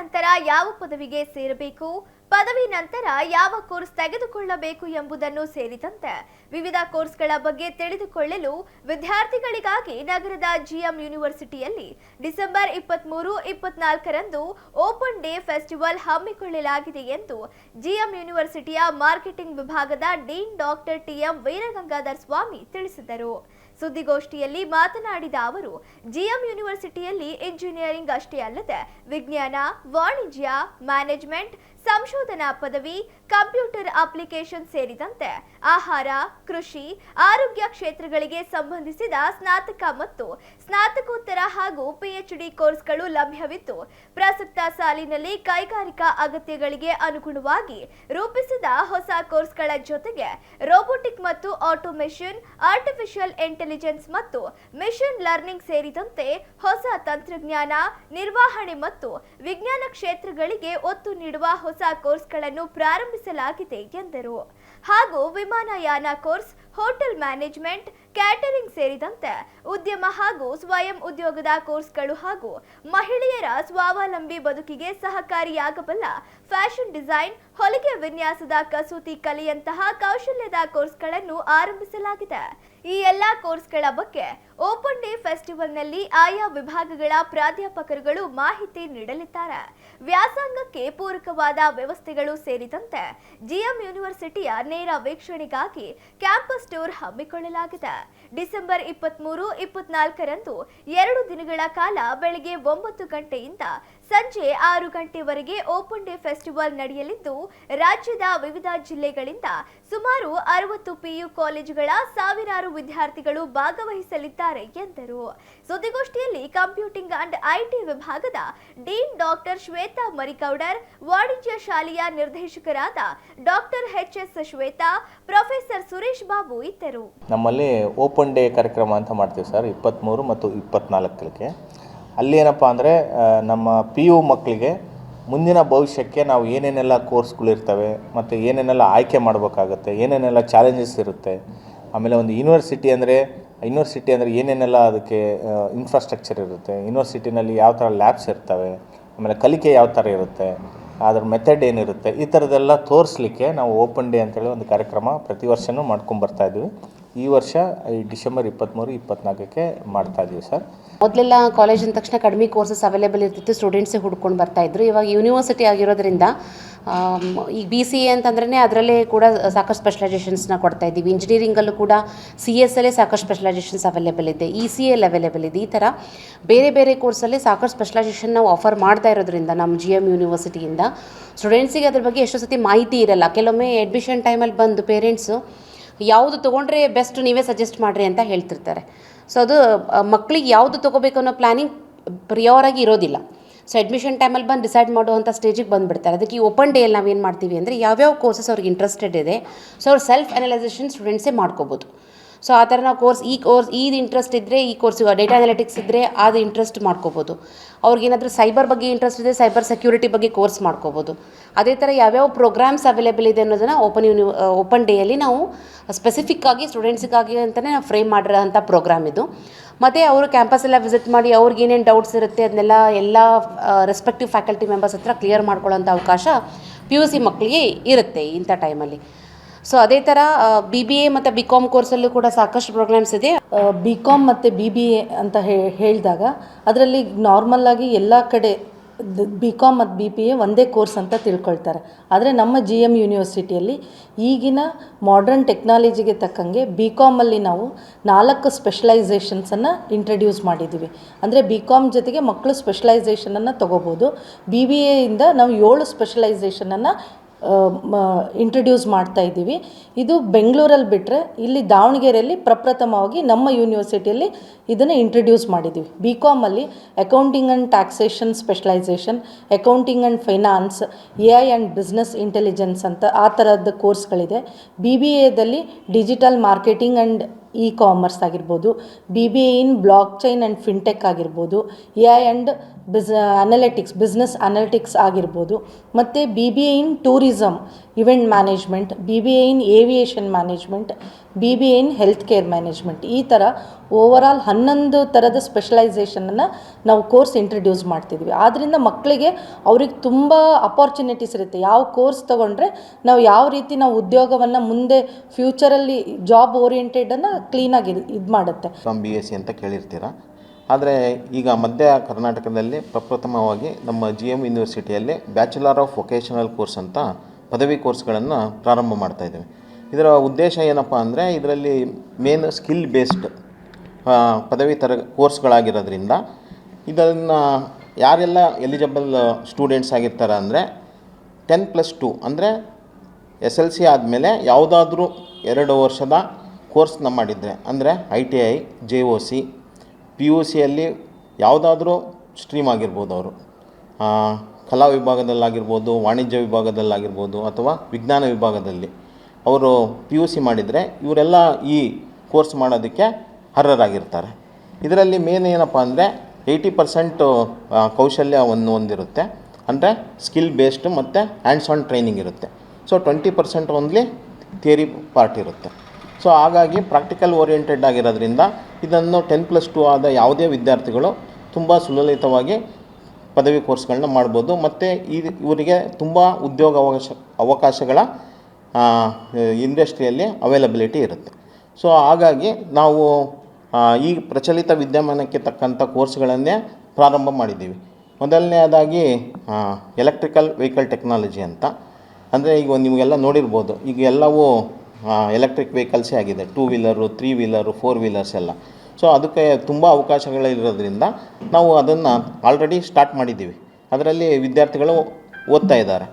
ನಂತರ ಯಾವ ಪದವಿಗೆ ಸೇರಬೇಕು, ಪದವಿ ನಂತರ ಯಾವ ಕೋರ್ಸ್ ತೆಗೆದುಕೊಳ್ಳಬೇಕು ಎಂಬುದನ್ನು ಸೇರಿದಂತೆ ವಿವಿಧ ಕೋರ್ಸ್ಗಳ ಬಗ್ಗೆ ತಿಳಿದುಕೊಳ್ಳಲು ವಿದ್ಯಾರ್ಥಿಗಳಿಗಾಗಿ ನಗರದ ಜಿಎಂ ಯೂನಿವರ್ಸಿಟಿಯಲ್ಲಿ ಡಿಸೆಂಬರ್ 23-24ರಂದು ಓಪನ್ ಡೇ ಫೆಸ್ಟಿವಲ್ ಹಮ್ಮಿಕೊಳ್ಳಲಾಗಿದೆ ಎಂದು ಜಿಎಂ ಯೂನಿವರ್ಸಿಟಿಯ ಮಾರ್ಕೆಟಿಂಗ್ ವಿಭಾಗದ dean doctor T M Veeragangadhar Swami ತಿಳಿಸಿದರು. ಸುದ್ದಿಗೋಷ್ಠಿಯಲ್ಲಿ ಮಾತನಾಡಿದ ಅವರು, ಜಿಎಂ ಯೂನಿವರ್ಸಿಟಿಯಲ್ಲಿ ಇಂಜಿನಿಯರಿಂಗ್ ಅಷ್ಟೇ ಅಲ್ಲದೆ ವಿಜ್ಞಾನ, ವಾಣಿಜ್ಯ, ಮ್ಯಾನೇಜ್ಮೆಂಟ್, ಸಂಶೋಧನಾ ಪದವಿ, ಕಂಪ್ಯೂಟರ್ ಅಪ್ಲಿಕೇಶನ್ ಸೇರಿದಂತೆ ಆಹಾರ, ಕೃಷಿ, ಆರೋಗ್ಯ ಕ್ಷೇತ್ರಗಳಿಗೆ ಸಂಬಂಧಿಸಿದ ಸ್ನಾತಕ ಮತ್ತು ಸ್ನಾತಕೋತ್ತರ ಹಾಗೂ ಪಿಎಚ್ಡಿ ಕೋರ್ಸ್ಗಳು ಲಭ್ಯವಿದ್ದು, ಪ್ರಸಕ್ತ ಸಾಲಿನಲ್ಲಿ ಕೈಗಾರಿಕಾ ಅಗತ್ಯಗಳಿಗೆ ಅನುಗುಣವಾಗಿ ರೂಪಿಸಿದ ಹೊಸ ಕೋರ್ಸ್ಗಳ ಜೊತೆಗೆ ರೋಬೋಟಿಕ್ ಮತ್ತು ಆಟೋಮೇಷನ್, ಆರ್ಟಿಫಿಷಿಯಲ್ ಇಂಟೆಲಿಜೆನ್ಸ್ ಮತ್ತು ಮಿಷನ್ ಲರ್ನಿಂಗ್ ಸೇರಿದಂತೆ ಹೊಸ ತಂತ್ರಜ್ಞಾನ, ನಿರ್ವಹಣೆ ಮತ್ತು ವಿಜ್ಞಾನ ಕ್ಷೇತ್ರಗಳಿಗೆ ಒತ್ತು ನೀಡುವ ಹೊಸ ಕೋರ್ಸ್ಗಳನ್ನು ಪ್ರಾರಂಭಿಸಲಾಗಿದೆ ಎಂದರು. ಹಾಗೂ ವಿಮಾನಯಾನ ಕೋರ್ಸ್, ಹೋಟೆಲ್ ಮ್ಯಾನೇಜ್ಮೆಂಟ್, ಕ್ಯಾಟರಿಂಗ್ ಸೇರಿದಂತೆ ಉದ್ಯಮ ಹಾಗೂ ಸ್ವಯಂ ಉದ್ಯೋಗದ ಕೋರ್ಸ್ಗಳು ಹಾಗೂ ಮಹಿಳೆಯರ ಸ್ವಾವಲಂಬಿ ಬದುಕಿಗೆ ಸಹಕಾರಿಯಾಗಬಲ್ಲ ಫ್ಯಾಷನ್ ಡಿಸೈನ್, ಹೊಲಿಗೆ ವಿನ್ಯಾಸದ ಕಸೂತಿ ಕಲೆಯಂತಹ ಕೌಶಲ್ಯದ ಕೋರ್ಸ್ಗಳನ್ನು ಆರಂಭಿಸಲಾಗಿದೆ. ಈ ಎಲ್ಲ ಕೋರ್ಸ್ಗಳ ಬಗ್ಗೆ ಓಪನ್ ಡೇ ಫೆಸ್ಟಿವಲ್ನಲ್ಲಿ ಆಯಾ ವಿಭಾಗಗಳ ಪ್ರಾಧ್ಯಾಪಕರುಗಳು ಮಾಹಿತಿ ನೀಡಲಿದ್ದಾರೆ. ವ್ಯಾಸಂಗಕ್ಕೆ ಪೂರಕವಾದ ವ್ಯವಸ್ಥೆಗಳು ಸೇರಿದಂತೆ ಜಿಎಂ ಯೂನಿವರ್ಸಿಟಿಯ ನೇರ ವೀಕ್ಷಣೆಗಾಗಿ ಕ್ಯಾಂಪಸ್ ಟೂರ್ ಹಮ್ಮಿಕೊಳ್ಳಲಾಗಿದೆ. ಡಿಸೆಂಬರ್ 23-24ರಂದು 2 ದಿನಗಳ ಕಾಲ ಬೆಳಗ್ಗೆ 9 ಗಂಟೆಯಿಂದ ಸಂಜೆ 6 ಗಂಟೆವರೆಗೆ ಓಪನ್ ಡೇ ಫೆಸ್ಟಿವಲ್ ನಡೆಯಲಿದ್ದು, ರಾಜ್ಯದ ವಿವಿಧ ಜಿಲ್ಲೆಗಳಿಂದ ಸುಮಾರು 60 ಪಿಯು ಕಾಲೇಜುಗಳ ಸಾವಿರಾರು ವಿದ್ಯಾರ್ಥಿಗಳು ಭಾಗವಹಿಸಲಿದ್ದಾರೆ ಎಂದರು. ಸುದ್ದಿಗೋಷ್ಠಿಯಲ್ಲಿ ಕಂಪ್ಯೂಟಿಂಗ್ ಅಂಡ್ ಐಟಿ ವಿಭಾಗದ ಡೀನ್ ಡಾಕ್ಟರ್ ಶ್ವೇತಾ ಮರಿಗೌಡರ್, ವಾಣಿಜ್ಯ ಶಾಲೆಯ ನಿರ್ದೇಶಕರಾದ ಡಾಕ್ಟರ್ ಎಚ್.ಎಸ್. ಶ್ವೇತಾ, ಪ್ರೊಫೆಸರ್ ಸುರೇಶ್ ಬಾಬು ಇದ್ದರು. ನಮ್ಮಲ್ಲಿ ಓಪನ್ ಡೇ ಕಾರ್ಯಕ್ರಮ ಅಂತ ಮಾಡ್ತೀವಿ ಸರ್, 23 ಮತ್ತು 24ಕ್ಕೆ. ಅಲ್ಲಿ ಏನಪ್ಪ ಅಂದರೆ ನಮ್ಮ ಪಿ ಯು ಮಕ್ಕಳಿಗೆ ಮುಂದಿನ ಭವಿಷ್ಯಕ್ಕೆ ನಾವು ಏನೇನೆಲ್ಲ ಕೋರ್ಸ್ಗಳಿರ್ತವೆ ಮತ್ತು ಏನೇನೆಲ್ಲ ಆಯ್ಕೆ ಮಾಡಬೇಕಾಗತ್ತೆ, ಏನೇನೆಲ್ಲ ಚಾಲೆಂಜಸ್ ಇರುತ್ತೆ, ಆಮೇಲೆ ಒಂದು ಯೂನಿವರ್ಸಿಟಿ ಅಂದರೆ ಏನೇನೆಲ್ಲ ಅದಕ್ಕೆ ಇನ್ಫ್ರಾಸ್ಟ್ರಕ್ಚರ್ ಇರುತ್ತೆ, ಯೂನಿವರ್ಸಿಟಿನಲ್ಲಿ ಯಾವ ಥರ ಲ್ಯಾಬ್ಸ್ ಇರ್ತವೆ, ಆಮೇಲೆ ಕಲಿಕೆ ಯಾವ ಥರ ಇರುತ್ತೆ, ಅದರ ಮೆಥಡ್ ಏನಿರುತ್ತೆ, ಈ ಥರದ್ದೆಲ್ಲ ತೋರಿಸ್ಲಿಕ್ಕೆ ನಾವು ಓಪನ್ ಡೇ ಅಂತೇಳಿ ಒಂದು ಕಾರ್ಯಕ್ರಮ ಪ್ರತಿ ವರ್ಷವೂ ಮಾಡ್ಕೊಂಬರ್ತಾಯಿದ್ವಿ. ಈ ವರ್ಷ ಈ ಡಿಸೆಂಬರ್ 23-24ಕ್ಕೆ ಮಾಡ್ತಾಯಿದ್ದೀವಿ ಸರ್. ಮೊದಲೆಲ್ಲ ಕಾಲೇಜ್ ಅಂದ ತಕ್ಷಣ ಕಡಿಮೆ ಕೋರ್ಸಸ್ ಅವೈಲೇಬಲ್ ಇರ್ತಿತ್ತು, ಸ್ಟೂಡೆಂಟ್ಸೇ ಹುಡ್ಕೊಂಡು ಬರ್ತಾಯಿದ್ರು. ಇವಾಗ ಯೂನಿವರ್ಸಿಟಿ ಆಗಿರೋದ್ರಿಂದ ಈಗ BCA ಅಂತಂದ್ರೆ ಅದರಲ್ಲೇ ಕೂಡ ಸಾಕಷ್ಟು ಸ್ಪೆಷಲೈಸೇಷನ್ಸ್ನ ಕೊಡ್ತಾ ಇದ್ದೀವಿ. ಇಂಜಿನಿಯರಿಂಗಲ್ಲೂ ಕೂಡ CS ಅಲ್ಲೇ ಸಾಕಷ್ಟು ಸ್ಪೆಷಲೈಸೇಷನ್ಸ್ ಅವೈಲೇಬಲ್ ಇದೆ, ECA ಅವೈಲೇಬಲ್ ಇದೆ. ಈ ಥರ ಬೇರೆ ಬೇರೆ ಕೋರ್ಸಲ್ಲಿ ಸಾಕಷ್ಟು ಸ್ಪೆಷಲೈಸೇಷನ್ ನಾವು ಆಫರ್ ಮಾಡ್ತಾ ಇರೋದ್ರಿಂದ ನಮ್ಮ GM ಯೂನಿವರ್ಸಿಟಿಯಿಂದ ಸ್ಟೂಡೆಂಟ್ಸಿಗೆ ಅದ್ರ ಬಗ್ಗೆ ಎಷ್ಟೋ ಸತಿ ಮಾಹಿತಿ ಇರಲ್ಲ. ಕೆಲವೊಮ್ಮೆ ಅಡ್ಮಿಷನ್ ಟೈಮಲ್ಲಿ ಬಂದು ಪೇರೆಂಟ್ಸು ಯಾವುದು ತೊಗೊಂಡ್ರೆ ಬೆಸ್ಟ್ ನೀವೇ ಸಜೆಸ್ಟ್ ಮಾಡಿರಿ ಅಂತ ಹೇಳ್ತಿರ್ತಾರೆ. ಸೊ ಅದು ಮಕ್ಕಳಿಗೆ ಯಾವುದು ತೊಗೋಬೇಕು ಅನ್ನೋ ಪ್ಲ್ಯಾನಿಂಗ್ ಪ್ರಿಯೋರಾಗಿ ಇರೋದಿಲ್ಲ. ಸೊ ಅಡ್ಮಿಷನ್ ಟೈಮಲ್ಲಿ ಬಂದು ಡಿಸೈಡ್ ಮಾಡುವಂಥ ಸ್ಟೇಜಿಗೆ ಬಂದುಬಿಡ್ತಾರೆ. ಅದಕ್ಕೆ ಈ ಓಪನ್ ಡೇಯಲ್ಲಿ ನಾವೇನು ಮಾಡ್ತೀವಿ ಅಂದರೆ ಯಾವ್ಯಾವ ಕೋರ್ಸಸ್ ಅವ್ರಿಗೆ ಇಂಟ್ರೆಸ್ಟೆಡ್ ಇದೆ, ಸೊ ಅವ್ರು ಸೆಲ್ಫ್ ಅನಲೈಸೇಷನ್ ಸ್ಟೂಡೆಂಟ್ಸೇ ಮಾಡ್ಕೋಬೋದು. ಸೊ ಆ ಥರ ನಾವು ಇದು ಇಂಟ್ರೆಸ್ಟ್ ಇದ್ದರೆ ಈ ಕೋರ್ಸಿಗೆ, ಡೇಟಾ ಅನಾಲಿಟಿಕ್ಸ್ ಇದ್ದರೆ ಅದು ಇಂಟ್ರೆಸ್ಟ್ ಮಾಡ್ಕೋಬೋದು. ಅವ್ರಿಗೇನಾದರೂ ಸೈಬರ್ ಬಗ್ಗೆ ಇಂಟ್ರೆಸ್ಟ್ ಇದೆ, ಸೈಬರ್ ಸೆಕ್ಯೂರಿಟಿ ಬಗ್ಗೆ ಕೋರ್ಸ್ ಮಾಡ್ಕೋಬೋದು. ಅದೇ ಥರ ಯಾವ್ಯಾವ ಪ್ರೋಗ್ರಾಮ್ಸ್ ಅವೈಲೇಬಲ್ ಇದೆ ಅನ್ನೋದನ್ನು ಓಪನ್ ಡೇಯಲ್ಲಿ ನಾವು ಸ್ಪೆಸಿಫಿಕ್ಕಾಗಿ ಸ್ಟೂಡೆಂಟ್ಸಿಗಾಗಿ ಅಂತಲೇ ನಾವು ಫ್ರೇಮ್ ಮಾಡಿರೋಂಥ ಪ್ರೋಗ್ರಾಮ್ ಇದು. ಮತ್ತು ಅವರು ಕ್ಯಾಂಪಸ್ ಎಲ್ಲ ವಿಸಿಟ್ ಮಾಡಿ ಅವ್ರಿಗೇನೇನು ಡೌಟ್ಸ್ ಇರುತ್ತೆ ಅದನ್ನೆಲ್ಲ ಎಲ್ಲ ರೆಸ್ಪೆಕ್ಟಿವ್ ಫ್ಯಾಕಲ್ಟಿ ಮೆಂಬರ್ಸ್ ಹತ್ರ ಕ್ಲಿಯರ್ ಮಾಡ್ಕೊಳ್ಳೋಂಥ ಅವಕಾಶ PUC ಮಕ್ಕಳಿಗೆ ಇರುತ್ತೆ ಇಂಥ ಟೈಮಲ್ಲಿ. ಸೊ ಅದೇ ಥರ BBA ಮತ್ತು BCom ಕೋರ್ಸಲ್ಲೂ ಕೂಡ ಸಾಕಷ್ಟು ಪ್ರೋಗ್ರಾಮ್ಸ್ ಇದೆ. BCom ಮತ್ತು BBA ಅಂತ ಹೇಳಿದಾಗ ಅದರಲ್ಲಿ ನಾರ್ಮಲ್ಲಾಗಿ ಎಲ್ಲ ಕಡೆ BCom ಮತ್ತು BBA ಒಂದೇ ಕೋರ್ಸ್ ಅಂತ ತಿಳ್ಕೊಳ್ತಾರೆ. ಆದರೆ ನಮ್ಮ GM ಯೂನಿವರ್ಸಿಟಿಯಲ್ಲಿ ಈಗಿನ ಮಾಡರ್ನ್ ಟೆಕ್ನಾಲಜಿಗೆ ತಕ್ಕಂಗೆ BComಲ್ಲಿ ನಾವು 4 ಸ್ಪೆಷಲೈಸೇಷನ್ಸನ್ನು ಇಂಟ್ರಡ್ಯೂಸ್ ಮಾಡಿದ್ದೀವಿ. ಅಂದರೆ BCom ಜೊತೆಗೆ ಮಕ್ಕಳು ಸ್ಪೆಷಲೈಸೇಷನನ್ನು ತೊಗೋಬೋದು. BBAಯಿಂದ ನಾವು 7 ಸ್ಪೆಷಲೈಸೇಷನನ್ನು ಇಂಟ್ರಡ್ಯೂಸ್ ಮಾಡ್ತಾ ಇದ್ದೀವಿ. ಇದು ಬೆಂಗಳೂರಲ್ಲಿ ಬಿಟ್ಟರೆ ಇಲ್ಲಿ ದಾವಣಗೆರೆಯಲ್ಲಿ ಪ್ರಪ್ರಥಮವಾಗಿ ನಮ್ಮ ಯೂನಿವರ್ಸಿಟಿಯಲ್ಲಿ ಇದನ್ನು ಇಂಟ್ರಡ್ಯೂಸ್ ಮಾಡಿದ್ದೀವಿ. BComಲ್ಲಿ accounting and taxation specialisation, accounting and finance, AI and business intelligence ಅಂತ ಆ ಥರದ ಕೋರ್ಸ್ಗಳಿದೆ. BBAದಲ್ಲಿ ಡಿಜಿಟಲ್ ಮಾರ್ಕೆಟಿಂಗ್ ಆ್ಯಂಡ್ ಕಾಮರ್ಸ್ ಆಗಿರ್ಬೋದು, BBA in blockchain and fintech ಆಗಿರ್ಬೋದು, AI ಆ್ಯಂಡ್ ಬಿಸ್ನೆಸ್ ಅನಾಲಿಟಿಕ್ಸ್ ಆಗಿರ್ಬೋದು, ಮತ್ತು BBA in tourism event management, BBA in aviation management, BBA in health care management. ಈ ಥರ ಓವರಾಲ್ 11 ಥರದ ಸ್ಪೆಷಲೈಸೇಷನನ್ನು ನಾವು ಕೋರ್ಸ್ ಇಂಟ್ರಡ್ಯೂಸ್ ಮಾಡ್ತಿದ್ವಿ. ಆದ್ದರಿಂದ ಮಕ್ಕಳಿಗೆ ಅವ್ರಿಗೆ ತುಂಬ ಅಪಾರ್ಚುನಿಟೀಸ್ ಇರುತ್ತೆ. ಯಾವ ಕೋರ್ಸ್ ತೊಗೊಂಡ್ರೆ ನಾವು ಯಾವ ರೀತಿ ನಾವು ಉದ್ಯೋಗವನ್ನು ಮುಂದೆ ಫ್ಯೂಚರಲ್ಲಿ ಜಾಬ್ ಓರಿಯೆಂಟೆಡನ್ನು ಕ್ಲೀನಾಗಿ ಇದು ಮಾಡುತ್ತೆ. BSc ಅಂತ ಕೇಳಿರ್ತೀರ. ಆದರೆ ಈಗ ಮಧ್ಯ ಕರ್ನಾಟಕದಲ್ಲಿ ಪ್ರಪ್ರಥಮವಾಗಿ ನಮ್ಮ GM ಯೂನಿವರ್ಸಿಟಿಯಲ್ಲಿ ಬ್ಯಾಚುಲರ್ ಆಫ್ ವೊಕೇಶನಲ್ ಕೋರ್ಸ್ ಅಂತ ಪದವಿ ಕೋರ್ಸ್ಗಳನ್ನು ಪ್ರಾರಂಭ ಮಾಡ್ತಾಯಿದ್ದೇವೆ. ಇದರ ಉದ್ದೇಶ ಏನಪ್ಪ ಅಂದರೆ ಇದರಲ್ಲಿ ಮೇನ್ ಸ್ಕಿಲ್ ಬೇಸ್ಡ್ ಪದವಿ ಕೋರ್ಸ್ಗಳಾಗಿರೋದ್ರಿಂದ ಇದನ್ನು ಯಾರೆಲ್ಲ ಎಲಿಜಿಬಲ್ ಸ್ಟೂಡೆಂಟ್ಸ್ ಆಗಿರ್ತಾರೆ ಅಂದರೆ 10+2 ಅಂದರೆ SLC ಆದಮೇಲೆ ಯಾವುದಾದ್ರೂ 2 ವರ್ಷದ ಕೋರ್ಸ್ನ ಮಾಡಿದರೆ ಅಂದರೆ ITI, JOC, PUCಯಲ್ಲಿ ಯಾವುದಾದ್ರೂ ಸ್ಟ್ರೀಮ್ ಆಗಿರ್ಬೋದು, ಅವರು ಕಲಾ ವಿಭಾಗದಲ್ಲಾಗಿರ್ಬೋದು, ವಾಣಿಜ್ಯ ವಿಭಾಗದಲ್ಲಾಗಿರ್ಬೋದು ಅಥವಾ ವಿಜ್ಞಾನ ವಿಭಾಗದಲ್ಲಿ ಅವರು PUC ಮಾಡಿದರೆ ಇವರೆಲ್ಲ ಈ ಕೋರ್ಸ್ ಮಾಡೋದಕ್ಕೆ ಅರ್ಹರಾಗಿರ್ತಾರೆ. ಇದರಲ್ಲಿ ಮೇನ್ ಏನಪ್ಪ ಅಂದರೆ 80% ಕೌಶಲ್ಯವನ್ನು ಹೊಂದಿರುತ್ತೆ, ಅಂದರೆ ಸ್ಕಿಲ್ ಬೇಸ್ಡ್ ಮತ್ತು ಹ್ಯಾಂಡ್ಸ್ ಆನ್ ಟ್ರೈನಿಂಗ್ ಇರುತ್ತೆ. ಸೊ 20% ಓನ್ಲಿ ಥಿಯರಿ ಪಾರ್ಟ್ ಇರುತ್ತೆ. ಸೊ ಹಾಗಾಗಿ ಪ್ರಾಕ್ಟಿಕಲ್ ಓರಿಯೆಂಟೆಡ್ ಆಗಿರೋದ್ರಿಂದ ಇದನ್ನು 10+2 ಆದ ಯಾವುದೇ ವಿದ್ಯಾರ್ಥಿಗಳು ತುಂಬ ಸುಲಲಿತವಾಗಿ ಪದವಿ ಕೋರ್ಸ್ಗಳನ್ನ ಮಾಡ್ಬೋದು. ಮತ್ತು ಇವರಿಗೆ ತುಂಬ ಉದ್ಯೋಗ ಅವಕಾಶಗಳ ಇಂಡಸ್ಟ್ರಿಯಲ್ಲಿ ಅವೈಲಬಿಲಿಟಿ ಇರುತ್ತೆ. ಸೊ ಹಾಗಾಗಿ ನಾವು ಈ ಪ್ರಚಲಿತ ವಿದ್ಯಮಾನಕ್ಕೆ ತಕ್ಕಂಥ ಕೋರ್ಸ್ಗಳನ್ನೇ ಪ್ರಾರಂಭ ಮಾಡಿದ್ದೀವಿ. ಮೊದಲನೇದಾಗಿ ಎಲೆಕ್ಟ್ರಿಕಲ್ ವೆಹಿಕಲ್ ಟೆಕ್ನಾಲಜಿ ಅಂತ, ಅಂದರೆ ಈಗ ನಿಮಗೆಲ್ಲ ನೋಡಿರ್ಬೋದು, ಈಗ ಎಲ್ಲವೂ ಎಲೆಕ್ಟ್ರಿಕ್ ವೆಹಿಕಲ್ಸೇ ಆಗಿದೆ. 2 ವೀಲರು, 3 ವೀಲರು, 4 ವೀಲರ್ಸ್ ಎಲ್ಲ. ಸೊ ಅದಕ್ಕೆ ತುಂಬ ಅವಕಾಶಗಳಿರೋದ್ರಿಂದ ನಾವು ಅದನ್ನು ಆಲ್ರೆಡಿ ಸ್ಟಾರ್ಟ್ ಮಾಡಿದ್ದೀವಿ. ಅದರಲ್ಲಿ ವಿದ್ಯಾರ್ಥಿಗಳು ಓದ್ತಾ ಇದ್ದಾರೆ.